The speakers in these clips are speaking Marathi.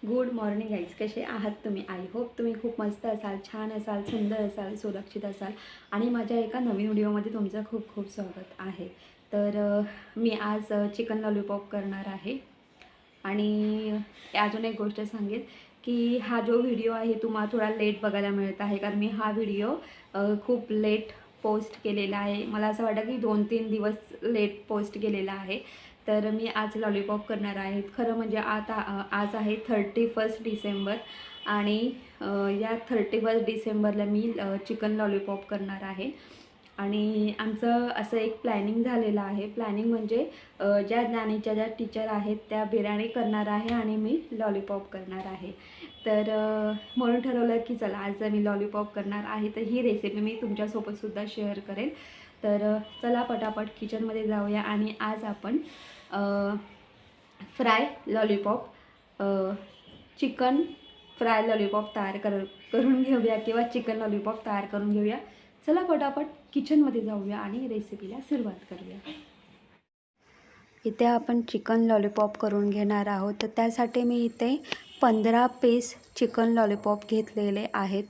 गुड मॉर्निंग गाईज, कसे आहात तुम्ही? आय होप तुम्ही खूप मस्त असाल, छान असाल, सुंदर असाल, सुरक्षित असाल आणि माझ्या एका नवीन व्हिडिओमध्ये तुमचं खूप खूप स्वागत आहे. तर मी आज चिकन लॉलीपॉप करणार आहे आणि अजून एक गोष्ट सांगेल की हा जो व्हिडिओ आहे तुम्हाला थोडा लेट बघायला मिळत आहे, कारण मी हा व्हिडिओ खूप लेट पोस्ट केलेला आहे. मला असं वाटतं की 2-3 दिवस लेट पोस्ट केलेला आहे. तर मी आज लॉलीपॉप करणार आहे. खरं म्हणजे आज आहे 31 डिसेंबर आणि या 31 डिसेंबरला मी चिकन लॉलीपॉप करणार आहे. आणि आमचं असं एक प्लॅनिंग झालेलं आहे. प्लॅनिंग म्हणजे ज्या ज्ञानीच्या ज्या टीचर आहेत त्या बिर्याणी करणार आहे आणि मी लॉलीपॉप करणार आहे. तर म्हणून ठरवलं की चला आज मी लॉलीपॉप करणार आहे, तर ही रेसिपी मी तुमच्यासोबतसुद्धा शेअर करेल. तर चला पटापट किचनमध्ये जाऊया आणि आज आपण fry lollipop chicken fry lollipop करून घेऊया किंवा चिकन लॉलीपॉप तयार करून घेऊया. चला पटापट किचनमध्ये जाऊया आणि रेसिपीला सुरुवात करूया. इथे आपण चिकन लॉलीपॉप करून घेणार आहोत. तर त्यासाठी मी इथे 15 पीस चिकन लॉलीपॉप घेतलेले आहेत.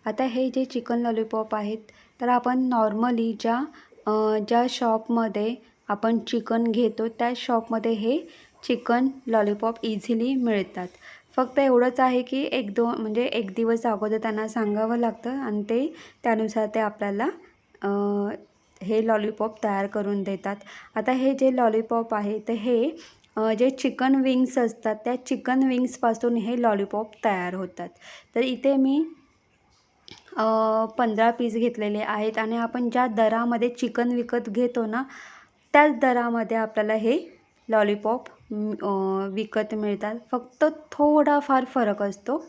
आता हे जे चिकन लॉलीपॉप आहेत तर आपण नॉर्मली ज्या शॉपमध्ये आपण चिकन घेतो त्या शॉपमध्ये हे चिकन लॉलीपॉप इझिली मिळतात. फक्त एवढंच आहे की एक दिवस अगोदर त्यांना सांगावं लागतं आणि त्यानुसार ते आपल्याला हे लॉलीपॉप तयार करून देतात. आता हे जे लॉलीपॉप आहे तर हे जे चिकन विंग्स असतात त्या चिकन विंग्सपासून हे लॉलीपॉप तयार होतात. तर इथे मी 15 पीस घेतलेले आहेत आणि आपण ज्या दरामध्ये चिकन विकत घेतो ना त्याच दरामध्ये आपल्याला हे लॉलीपॉप विकत मिळतात. फक्त थोडाफार फरक असतो.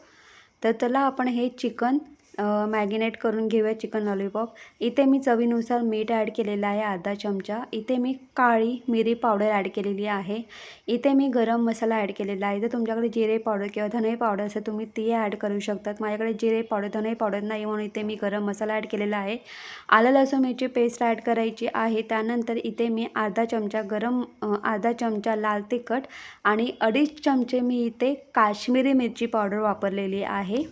तर त्याला आपण हे चिकन मॅगिनेट करून घेऊया चिकन लॉलीपॉप. इथे मी चवीनुसार मीठ ॲड केलेलं आहे अर्धा चमचा. इथे मी काळी मिरी पावडर ॲड केलेली आहे. इथे मी गरम मसाला ॲड केलेला आहे. जर तुमच्याकडे जिरे पावडर किंवा धने पावडर असेल तुम्ही ती ॲड करू शकतात. माझ्याकडे जिरे पावडर धने पावडर नाही म्हणून इथे मी गरम मसाला ॲड केलेला आहे. आलं लसूण मिरची पेस्ट ॲड करायची आहे. त्यानंतर इथे मी अर्धा चमचा लाल तिखट आणि 2.5 चमचे मी इथे काश्मीरी मिरची पावडर वापरलेली आहे.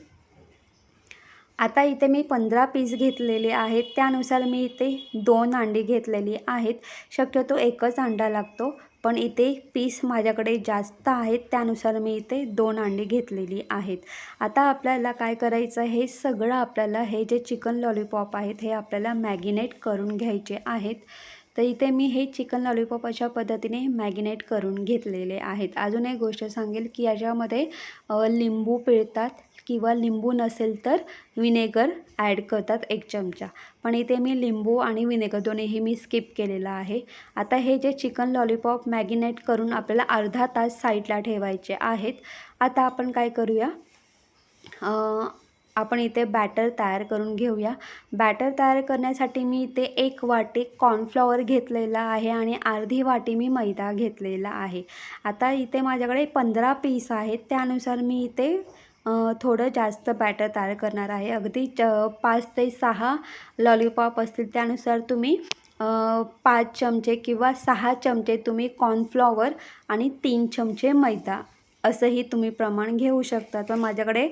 आता इथे मी 15 पीस घेतलेले आहेत. त्यानुसार मी इथे 2 अंडी घेतलेली आहेत. शक्यतो एकच अंडा लागतो, पण इथे पीस माझ्याकडे जास्त आहेत त्यानुसार मी इथे 2 अंडी घेतलेली आहेत. आता आपल्याला काय करायचं, हे सगळं आपल्याला हे जे चिकन लॉलीपॉप आहेत हे आपल्याला मॅगिनेट करून घ्यायचे आहेत. तर इथे मी हे चिकन लॉलीपॉप अशा पद्धतीने मॅगिनेट करून घेतलेले आहेत. अजून एक गोष्ट सांगेल की याच्यामध्ये लिंबू पिळतात किंवा लिंबू नसेल तर विनेगर ॲड करतात 1 चमचा. पण इथे मी लिंबू आणि विनेगर दोन्हीही मी स्किप केलेलं आहे. आता हे जे चिकन लॉलीपॉप मॅगिनेट करून आपल्याला अर्धा तास साईडला ठेवायचे आहेत. आता आपण काय करूया, आपण इथे बॅटर तयार करून घेऊया. बॅटर तयार करण्यासाठी मी इथे 1 वाटी कॉर्नफ्लॉवर घेतलेला आहे आणि अर्धी वाटी मी मैदा घेतलेला आहे. आता इथे माझ्याकडे 15 पीस आहेत त्यानुसार मी इथे थोडं जास्त बॅटर तयार करणार आहे. अगदी 5 ते 6 लॉलीपॉप असतील त्यानुसार तुम्ही 5 चमचे किंवा 6 चमचे तुम्ही कॉर्नफ्लॉवर आणि 3 चमचे मैदा असंही तुम्ही प्रमाण घेऊ शकता. पण माझ्याकडे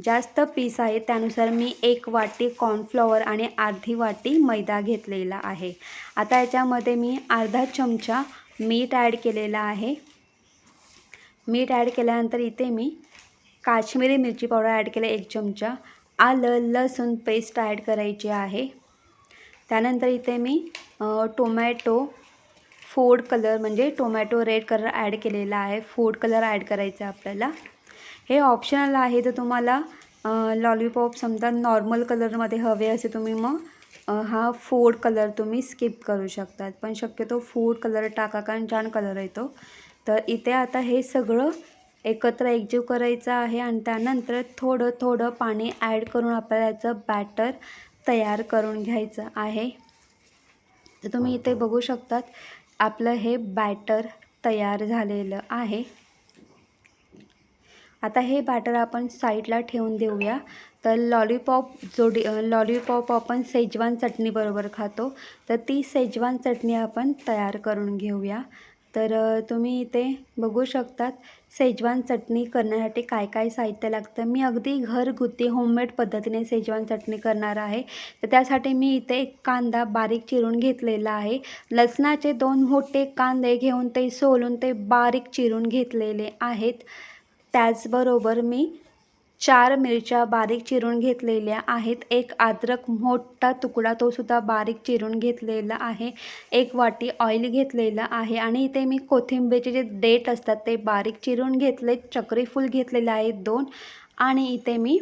जास्त पीस आहे त्यानुसार मी 1 वाटी कॉर्नफ्लॉवर आणि अर्धी वाटी मैदा घेतलेला आहे. आता याच्यामध्ये मी अर्धा चमचा मीठ ॲड केलेला आहे. मीठ ॲड केल्यानंतर इथे मी काश्मीरी मिरची पावडर ॲड केलं 1 चमचा. आलं लसूण पेस्ट ॲड करायची आहे. त्यानंतर इथे मी टोमॅटो फूड कलर म्हणजे टोमॅटो रेड कलर ॲड केलेला आहे. फूड कलर ॲड करायचा आहे आपल्याला. हे ऑप्शनल आहे. तर तुम्हाला लॉलीपॉप समजा नॉर्मल कलरमध्ये हवे असे तुम्ही मग हा फूड कलर तुम्ही स्किप करू शकतात. पण शक्यतो फूड कलर टाका कारण छान कलर येतो. तर इथे आता हे सगळं एकत्र एकजीव करायचं आहे आणि त्यानंतर थोडं थोडं पाणी ॲड करून आपल्याला याचं बॅटर तयार करून घ्यायचं आहे. तर तुम्ही इथे बघू शकतात आपलं हे बॅटर तयार झालेलं आहे. आता हे बॅटर आपण साईडला ठेवून देऊया. तर लॉलीपॉप आपण शेजवान चटणीबरोबर खातो, तर ती शेजवान चटणी आपण तयार करून घेऊया. तर तुम्ही इथे बघू शकतात शेजवान चटणी करण्यासाठी काय काय साहित्य लागतं. मी अगदी घरगुती होममेड पद्धतीने शेजवान चटणी करणार आहे. तर त्यासाठी मी इथे एक कांदा बारीक चिरून घेतलेला आहे. लसणाचे 2 मोठे कांदे घेऊन ते सोलून ते बारीक चिरून घेतलेले आहेत. त्याचबरोबर मी 4 मिरच्या बारीक चिरून घेतलेल्या आहेत. एक अद्रक मोठा तुकडा तो सुद्धा बारीक चिरून घेतलेला आहे. 1 वाटी ऑइल घेतलेलं आहे आणि इथे मी कोथिंबीरचे जे देठ असतात ते बारीक चिरून घेतले. चक्रीफूल घेतलेले आहेत 2 आणि इथे मी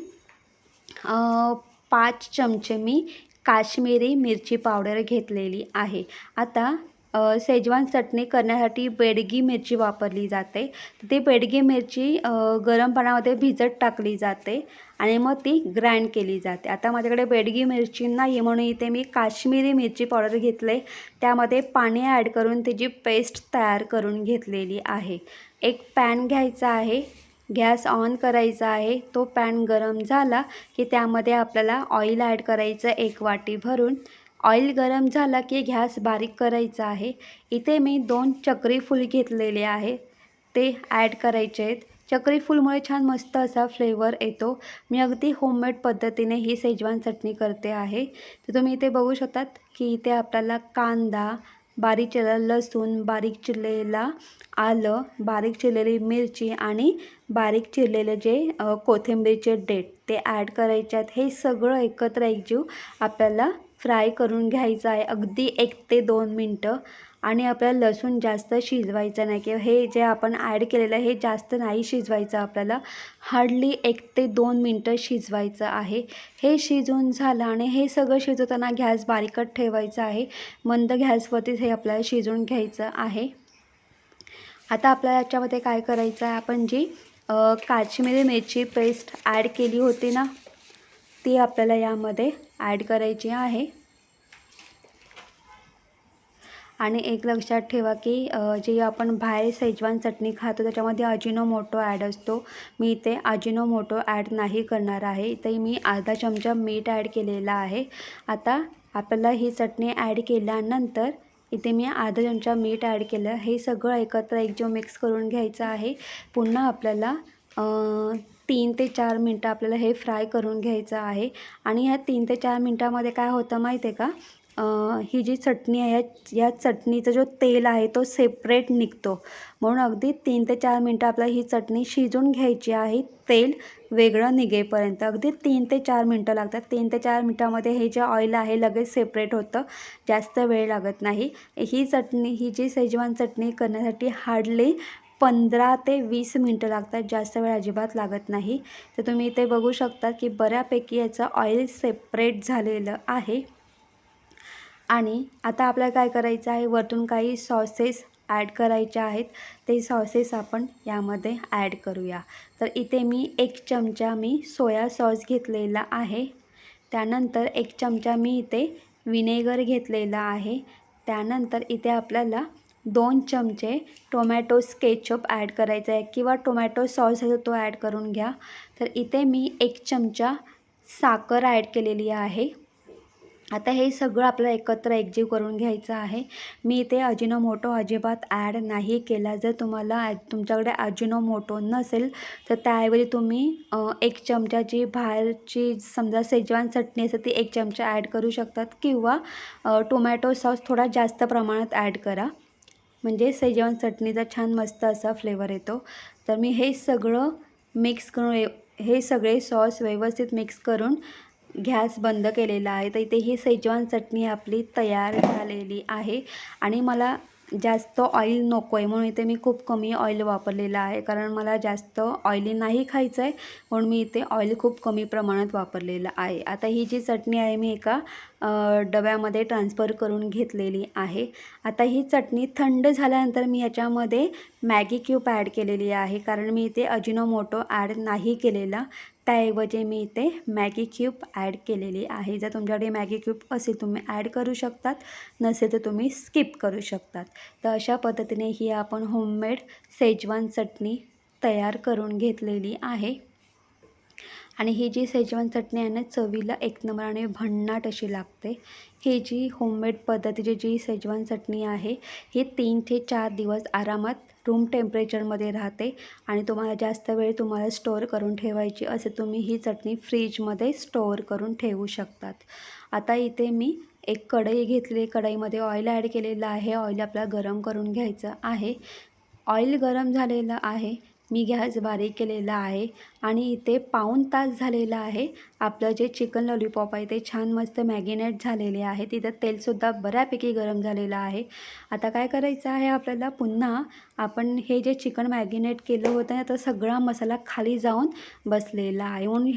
5 चमचे मी काश्मीरी मिरची पावडर घेतलेली आहे. आता शेजवान चटणी करण्यासाठी बेडगी मिरची वापरली जाते. ती बेडगी मिरची गरम पाण्यामध्ये भिजत टाकली जाते आणि मग ती ग्राइंड केली जाते. आता माझ्याकडे बेडगी मिरची नाही आहे म्हणून इथे मी काश्मीरी मिरची पावडर घेतले. त्यामध्ये पाणी ॲड करून त्याची पेस्ट तयार करून घेतलेली आहे. एक पॅन घ्यायचा आहे. गॅस ऑन करायचा आहे. तो पॅन गरम झाला की त्यामध्ये आपल्याला ऑइल ॲड करायचं 1 वाटी भरून. ऑइल गरम झाला की गॅस बारीक करायचा आहे. इथे मी 2 चक्रीफूल घेतलेले आहे. ते ॲड करायचे आहेत. चक्रीफूलमुळे छान मस्त असा फ्लेवर येतो. मी अगदी होममेड पद्धतीने ही शेजवान चटणी करते आहे. तर तुम्ही इथे बघू शकतात की इथे आपल्याला कांदा, बारीक चिरलेला लसूण, बारीक चिरलेला आलं, बारीक चिरलेली मिरची आणि बारीक चिरलेले जे कोथिंबीरचे देठ ते ॲड करायचे आहेत. हे सगळं एकत्र एकजीव आपल्याला फ्राय करून घ्यायचं आहे अगदी 1 ते 2 मिनटं. आणि आपल्याला लसूण जास्त शिजवायचं नाही किंवा हे जे आपण ॲड केलेलं आहे हे जास्त नाही शिजवायचं आपल्याला. हार्डली 1 ते 2 मिनटं शिजवायचं आहे. हे शिजून झालं आणि हे सगळं शिजवताना गॅस बारीकच ठेवायचा आहे. मंद गॅसवरतीच हे आपल्याला शिजवून घ्यायचं आहे. आता आपल्याला याच्यामध्ये काय करायचं आहे, आपण जी काश्मीरी मिरची पेस्ट ॲड केली होती ना, ती आपल्याला यामध्ये ॲड करायची आहे. आणि एक लक्षात ठेवा की जे आपण बाहेर शेजवान चटणी खातो त्याच्यामध्ये अजिनोमोटो ॲड असतो. मी इथे अजिनोमोटो ॲड नाही करणार आहे. इथे मी अर्धा चमचा मीठ ॲड केलेला आहे. आता आपल्याला ही चटणी ॲड केल्यानंतर इथे मी अर्धा चमचा मीठ ॲड केलं. हे सगळं एकत्र एकजीव मिक्स करून घ्यायचं आहे. पुन्हा आपल्याला 3 ते 4 मिनटं आपल्याला हे फ्राय करून घ्यायचं आहे. आणि ह्या 3 ते 4 मिनटामध्ये काय होतं माहिती आहे का, ही जी चटणी आहे या चटणीचा जो तेल आहे तो सेपरेट निघतो. म्हणून अगदी 3 ते 4 मिनटं आपल्याला ही चटणी शिजून घ्यायची आहे. तेल वेगळं निघेपर्यंत अगदी 3 ते 4 मिनटं लागतात. 3 ते 4 मिनटामध्ये हे जे ऑइल आहे लगेच सेपरेट होतं. जास्त वेळ लागत नाही. ही जी शेजवान चटणी करण्यासाठी हार्डली 15 ते 20 मिनटं लागतात. जास्त वेळ अजिबात लागत नाही. तर तुम्ही इथे बघू शकता की बऱ्यापैकी याचं ऑइल सेपरेट झालेलं आहे. आणि आता आपल्याला काय करायचं आहे, वरतून काही सॉसेस ॲड करायचे आहेत. ते सॉसेस आपण यामध्ये ॲड करूया. तर इथे मी 1 चमचा सोया सॉस घेतलेला आहे. त्यानंतर 1 चमचा मी इथे विनेगर घेतलेला आहे. त्यानंतर इथे आपल्याला 2 चमचे टोमॅटो केचप ॲड करायचा आहे किंवा टोमॅटो सॉस आहे तो ॲड करून घ्या. तर इथे मी 1 चमचा साखर ॲड केलेली आहे. आता हे सगळं आपल्याला एकत्र एकजीव करून घ्यायचं आहे. मी इथे अजिनोमोटो अजिबात ॲड नाही केला. जर तुमच्याकडे अजिनोमोटो नसेल तर त्याऐवजी तुम्ही 1 चमचाची बाहेरची समजा शेजवान चटणी असते ती 1 चमचा ॲड करू शकतात किंवा टोमॅटो सॉस थोडा जास्त प्रमाणात ॲड करा. म्हणजे शेजवान चटणीचा छान मस्त असा फ्लेवर येतो. तर मी हे सगळं मिक्स करून हे सगळे सॉस व्यवस्थित मिक्स करून गॅस बंद केलेला आहे. तर इथे ही शेजवान चटणी आपली तयार झालेली आहे. आणि मला जास्त ऑइल नको आहे म्हणून इथे मी खूप कमी ऑइल वापरलेलं आहे. कारण मला जास्त ऑइली नाही खायचं आहे म्हणून मी इथे ऑइल खूप कमी प्रमाणात वापरलेलं आहे. आता ही जी चटणी आहे मी एका डब्यामध्ये ट्रान्सफर करून घेतलेली आहे. आता ही चटणी थंड झाल्यानंतर मी याच्यामध्ये मॅगी क्यूब ॲड केलेली आहे. कारण मी इथे अजिनोमोटो ॲड नाही केलेला. त्याऐवजी मी इथे मॅगी क्यूब ॲड केलेली आहे. जर तुमच्याकडे मॅगी क्यूब असेल तुम्ही ॲड करू शकतात, नसेल तर तुम्ही स्किप करू शकतात. तर अशा पद्धतीने ही आपण होममेड शेजवान चटणी तयार करून घेतलेली आहे. आणि ही जी शेजवान चटणी आहे ना चवीला एक नंबर आणि भन्नाट अशी लागते. ही जी होममेड पद्धतीची जी शेजवान चटणी आहे ही 3 ते 4 दिवस आरामात रूम टेम्परेचरमध्ये राहते आणि तुम्हाला जास्त वेळ तुम्हाला स्टोअर करून ठेवायची असे तुम्ही ही चटणी फ्रीजमध्ये स्टोअर करून ठेवू शकतात. आता इथे मी एक कढई घेतली, कढईमध्ये ऑइल ॲड केलेलं आहे. ऑइल आपल्याला गरम करून घ्यायचं आहे. ऑइल गरम झालेलं आहे. मी गॅस बारीक केलेला आहे आणि इथे पाऊण तास झालेला आहे. आपलं जे चिकन लॉलीपॉप आहे ते छान मस्त मॅगिनेट झालेले आहे. तिथं तेलसुद्धा बऱ्यापैकी गरम झालेलं आहे. आता काय करायचं आहे आपल्याला, पुन्हा आपण हे जे चिकन मॅगिनेट केलं होतं ना तर सगळा मसाला खाली जाऊन बसलेला आहे. म्हणून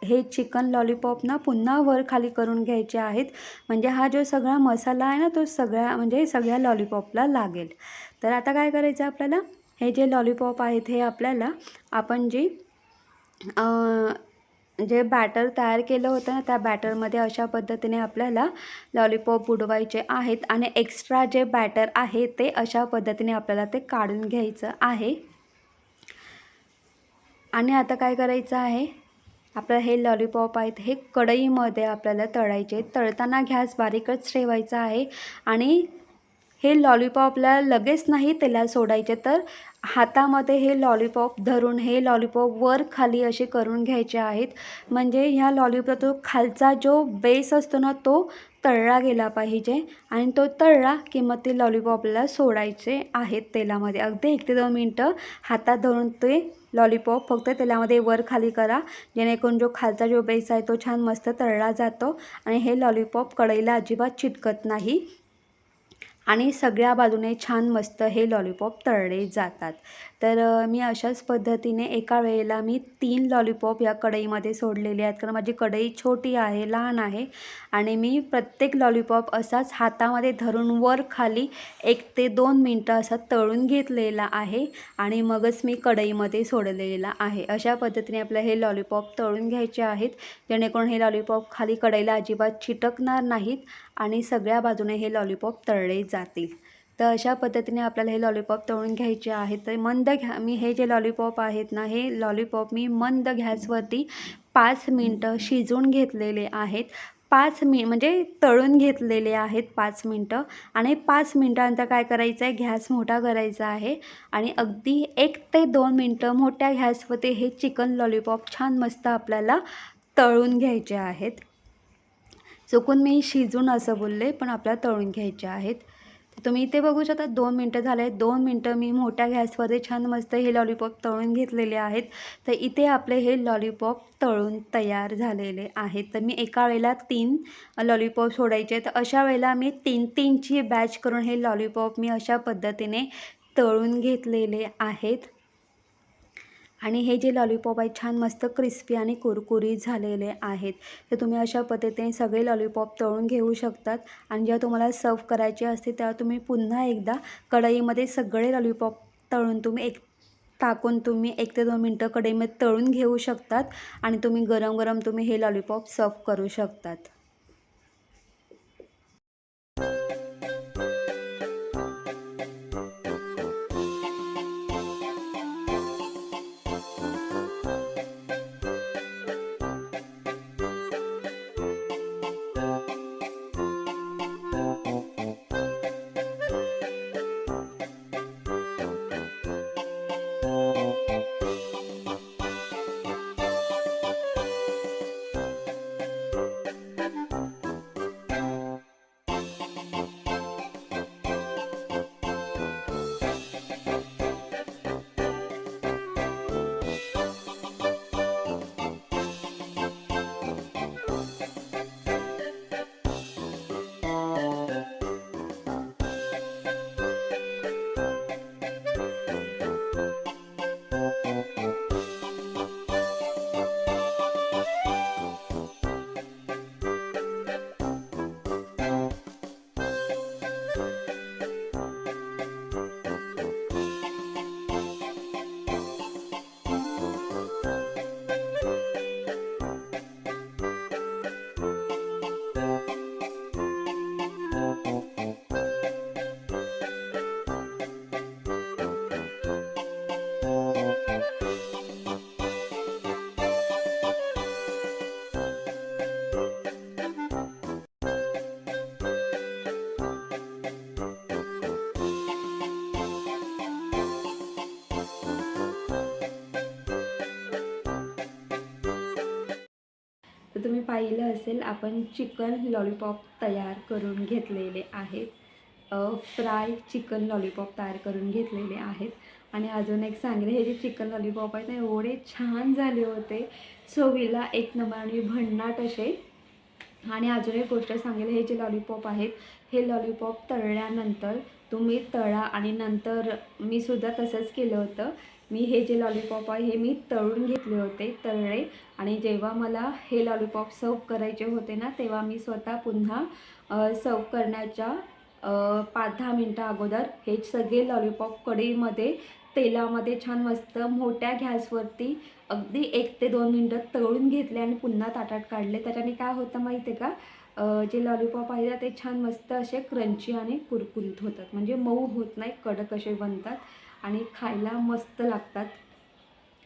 हे चिकन लॉलीपॉप ना पुन्हा वर खाली करून घ्यायचे आहेत. म्हणजे हा जो सगळा मसाला आहे ना तो सगळ्या लॉलीपॉपला लागेल. तर आता काय करायचं आपल्याला, हे जे लॉलीपॉप आहेत हे आपल्याला आपण जे बॅटर तयार केलं होतं ना त्या बॅटरमध्ये अशा पद्धतीने आपल्याला लॉलीपॉप बुडवायचे आहेत आणि एक्स्ट्रा जे बॅटर आहे ते अशा पद्धतीने आपल्याला ते काढून घ्यायचं आहे. आणि आता काय करायचं आहे, आपल्याला हे लॉलीपॉप आहेत हे कढईमध्ये आपल्याला तळायचे. तळताना गॅस बारीकच ठेवायचा आहे आणि हे लॉलीपॉपला लगेच नाही तेलात सोडायचे, तर हातामध्ये हे लॉलीपॉप धरून हे लॉलीपॉप वर खाली असे करून घ्यायचे आहेत. म्हणजे ह्या लॉलीपॉप तो खालचा जो बेस असतो ना तो तळला गेला पाहिजे आणि तो तळला की मग ते लॉलीपॉपला सोडायचे आहेत तेलामध्ये. अगदी 1 ते 2 मिनटं हातात धरून ते लॉलीपॉप फक्त तेलामध्ये वर खाली करा, जेणेकरून जो खालचा जो बेस आहे तो छान मस्त तळला जातो आणि हे लॉलीपॉप कढईला अजिबात चिटकत नाही आणि सगळ्या बाजूने छान मस्त हे लॉलीपॉप तळले जातात. तर मी अशाच पद्धतीने एका वेळेला मी 3 लॉलीपॉप या कढईमध्ये सोडलेले आहेत. कारण माझी कढई छोटी आहे, लहान आहे आणि मी प्रत्येक लॉलीपॉप असाच हातामध्ये धरून वर खाली 1 ते 2 मिनटं असा तळून घेतलेला आहे आणि मगच मी कढईमध्ये सोडलेला आहे. अशा पद्धतीने आपल्याला हे लॉलीपॉप तळून घ्यायचे आहेत, जेणेकरून हे लॉलीपॉप खाली कढईला अजिबात चिटकणार नाहीत आणि सगळ्या बाजूने हे लॉलीपॉप तळले जातील. तर अशा पद्धतीने आपल्याला हे लॉलीपॉप तळून घ्यायचे आहेत. तर मी हे जे लॉलीपॉप आहेत ना हे लॉलीपॉप मी मंद गॅसवरती 5 मिनटं शिजवून घेतलेले आहेत. म्हणजे तळून घेतलेले आहेत 5 मिनटं आणि 5 मिनटानंतर काय करायचं आहे, गॅस मोठा करायचा आहे आणि अगदी 1 ते 2 मिनटं मोठ्या गॅसवरती हे चिकन लॉलीपॉप छान मस्त आपल्याला तळून घ्यायचे आहेत. चुकून मी शिजून असं बोलले, पण आपल्याला तळून घ्यायचे आहेत. तर तुम्ही इथे बघू शकता 2 मिनटं झाले आहेत. 2 मिनटं मी मोठ्या गॅसवरती छान मस्त हे लॉलीपॉप तळून घेतलेले आहेत. तर इथे आपले हे लॉलीपॉप तळून तयार झालेले आहेत. तर मी एका वेळेला 3 लॉलीपॉप सोडायचे. तर अशा वेळेला मी 3-3ची बॅच करून हे लॉलीपॉप मी अशा पद्धतीने तळून घेतलेले आहेत. आणि हे जे लॉलीपॉप आहेत छान मस्त क्रिस्पी आणि कुरकुरीत झालेले आहेत. तर तुम्ही अशा पद्धतीने सगळे लॉलीपॉप तळून घेऊ शकतात आणि जेव्हा तुम्हाला सर्व करायचे असते तेव्हा तुम्ही पुन्हा एकदा कढईमध्ये सगळे लॉलीपॉप तळून टाकून तुम्ही 1 ते 2 मिनटं कढईमध्ये तळून घेऊ शकतात आणि तुम्ही गरम गरम तुम्ही हे लॉलीपॉप सर्व करू शकतात. तर तुम्ही पाहिलं असेल आपण चिकन लॉलीपॉप तयार करून घेतलेले आहेत, फ्राय चिकन लॉलीपॉप तयार करून घेतलेले आहेत. आणि अजून एक सांगेल, हे जे चिकन लॉलीपॉप आहेत ना एवढे छान झाले होते, चवीला एक नंबर आणि भन्नाट असे. आणि अजून एक गोष्ट सांगेल, हे जे लॉलीपॉप आहेत हे लॉलीपॉप तळल्यानंतर तुम्ही तळा आणि नंतर मी सुद्धा तसंच केलं होतं. मी हे जे लॉलीपॉप आहे हे मी तळून घेतले होते, तळले. आणि जेव्हा मला हे लॉलीपॉप सर्व करायचे होते ना तेव्हा मी स्वतः पुन्हा सर्व करण्याच्या 5-10 मिनटं अगोदर हे सगळे लॉलीपॉप कढईमध्ये तेलामध्ये छान मस्त मोठ्या गॅसवरती अगदी 1 ते 2 मिनटं तळून घेतले आणि पुन्हा ताटात काढले. त्याच्याने काय होतं माहिती आहे का, जे लॉलीपॉप आहे ते छान मस्त असे क्रंची आणि कुरकुरीत होतात, म्हणजे मऊ होत नाही, कडक असे बनतात आणि खायला मस्त लागतात.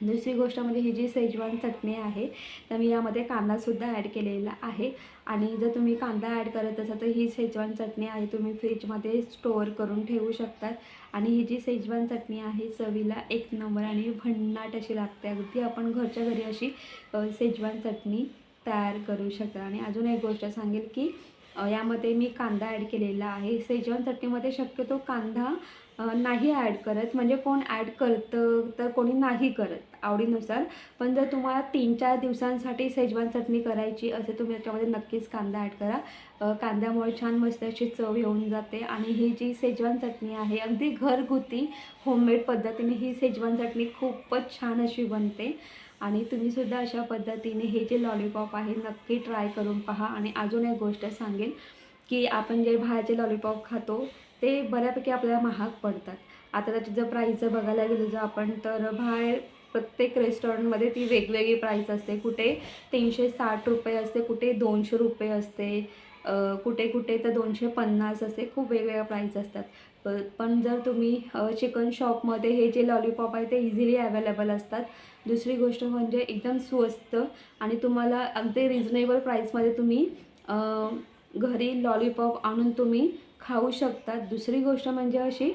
दुसरी गोष्ट म्हणजे ही जी शेजवान चटणी आहे तर मी यामध्ये कांदासुद्धा ॲड केलेला आहे. आणि जर तुम्ही कांदा ॲड करत असाल तर ही शेजवान चटणी आहे तुम्ही फ्रीजमध्ये स्टोअर करून ठेवू शकतात. आणि ही जी शेजवान चटणी आहे चवीला एक नंबर आणि भन्नाट अशी लागते. अगदी आपण घरच्या घरी अशी शेजवान चटणी तयार करू शकता. आणि अजून एक गोष्ट सांगेल की यामध्ये मी कांदा ॲड केलेला आहे. शेजवान चटणीमध्ये शक्यतो कांदा नाही ॲड करत, म्हणजे कोण ॲड करतं तर कोणी नाही करत आवडीनुसार. पण जर तुम्हाला 3-4 दिवसांसाठी शेजवान चटणी करायची असेल तुम्ही त्याच्यामध्ये नक्कीच कांदा ॲड करा. कांद्यामुळे छान मस्त अशी चव येऊन जाते. आणि ही जी शेजवान चटणी आहे अगदी घरगुती होममेड पद्धतीने ही शेजवान चटणी खूपच छान अशी बनते. आणि तुम्हीसुद्धा अशा पद्धतीने हे जे लॉलीपॉप आहे नक्की ट्राय करून पहा. आणि अजून एक गोष्ट सांगेन की आपण जे बाहेरचे लॉलीपॉप खातो ते बऱ्यापैकी आपल्याला महाग पडतात. आता त्याची जर प्राईस जर बघायला गेलो जर आपण तर बाहेर प्रत्येक रेस्टॉरंटमध्ये ती वेगवेगळी प्राईस असते. कुठे 360 रुपये असते, कुठे 200 रुपये असते, कुठे कुठे तर 250 असते. खूप वेगवेगळ्या प्राईस असतात. पण जर तुम्ही चिकन शॉपमध्ये हे जे लॉलीपॉप आहे ते इझिली अवेलेबल असतात. दुसरी गोष्ट म्हणजे एकदम स्वस्त आणि तुम्हाला अगदी रिजनेबल प्राईसमध्ये तुम्ही घरी लॉलीपॉप आणून तुम्ही खाऊ शकतात. दुसरी गोष्ट म्हणजे अशी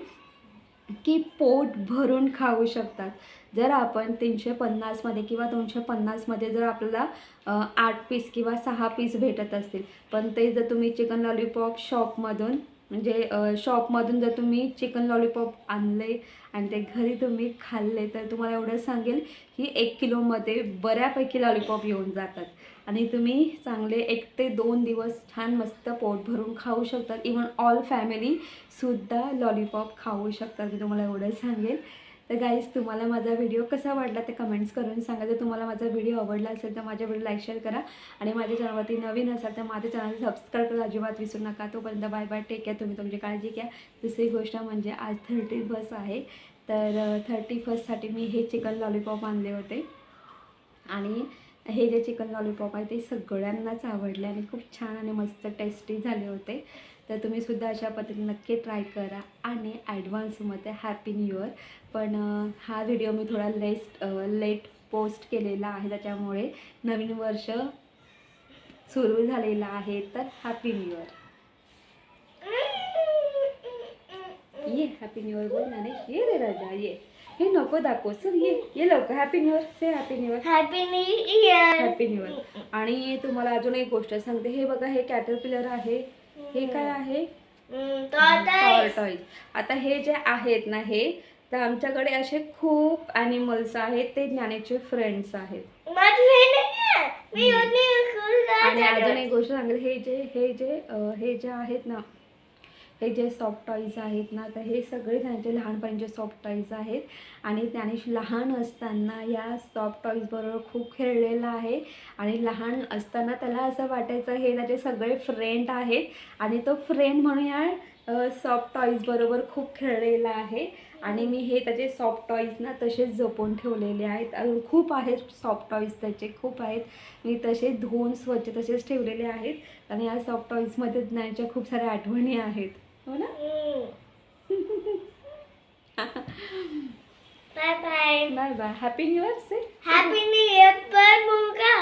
की पोट भरून खाऊ शकतात. जर आपण 350मध्ये किंवा 250मध्ये जर आपल्याला 8 पीस किंवा 6 पीस भेटत असतील, पण ते जर तुम्ही चिकन लॉलीपॉप शॉपमधून म्हणजे शॉपमधून जर तुम्ही चिकन लॉलीपॉप आणले आणि ते घरी तुम्ही खाल्ले तर तुम्हाला एवढं सांगेल की 1 किलोमध्ये बऱ्यापैकी लॉलीपॉप येऊन जातात. आणि तुम्ही चांगले 1 ते 2 दिवस छान मस्त पोट भरून खाऊ शकतात. इवन ऑल फॅमिलीसुद्धा लॉलीपॉप खाऊ शकतात, मी तुम्हाला एवढं सांगेल. तर गाईज तुम्हाला माझा व्हिडिओ कसा वाटला ते कमेंट्स करून सांगा. जर तुम्हाला माझा व्हिडिओ आवडला असेल तर माझ्या व्हिडिओ लाईक शेअर करा. आणि माझ्या चॅनलवरती नवीन असाल तर माझ्या चॅनल सबस्क्राईब करायला अजिबात विसरू नका. तोपर्यंत बाय बाय, टेक केअर, तुम्ही तुमची काळजी घ्या. दुसरी गोष्ट म्हणजे आज 31st आहे, तर 31stसाठी मी हे चिकन लॉलीपॉप आणले होते. आणि हे जे चिकन लॉलीपॉप आहे ते सगळ्यांनाच आवडले आणि खूप छान आणि मस्त टेस्टी झाले होते. तर तुम्हीसुद्धा अशा पद्धतीने नक्की ट्राय करा. आणि ॲडव्हान्समध्ये हॅपी न्यू इयर. पण हा व्हिडिओ मी थोडा लेट पोस्ट केलेला आहे, त्याच्यामुळे नवीन वर्ष सुरू झालेलं आहे. तर हॅपी न्यू इयर. ये हॅपी न्यू इयर बोल ना. नाही ये रे राजा ये. हे नको दाखव, सर ये लवकर. हॅपी न्यू इयर से. Happy new year. Happy new year. Happy new year. आणि तुम्हाला अजून एक गोष्ट सांगते, हे बघा हे कॅटरपिलर आहे. हे काय आहे? टॉर्टॉइज. आता हे जे आहेत ना हे तर आमच्याकडे असे खूप ॲनिमल्स आहेत, ते ज्ञानेचे फ्रेंड्स आहेत. आणि अजून एक गोष्ट सांगेल, हे जे आहेत ना हे जे सॉफ्ट टॉईज आहेत ना तर हे सगळे त्यांचे लहानपणीचे सॉफ्ट टॉईज आहेत. आणि त्याने लहान असताना या सॉफ्ट टॉईजबरोबर खूप खेळलेला आहे. आणि लहान असताना त्याला असं वाटायचं हे त्याचे सगळे फ्रेंड आहेत आणि तो फ्रेंड म्हणून या सॉफ्ट टॉईजबरोबर खूप खेळलेला आहे. आणि मी हे त्याचे सॉफ्ट टॉईज ना तसेच जपून ठेवलेले आहेत. अजून खूप आहेत सॉफ्ट टॉईज त्याचे, खूप आहेत. मी तसे धुवून स्वच्छ तसेच ठेवलेले आहेत. आणि या सॉफ्ट टॉईजमध्ये ज्ञानच्या खूप साऱ्या आठवणी आहेत, हो ना. Bye bye. Bye bye. Happy new year से. हॅपी न्यू इयर पर मुलगा.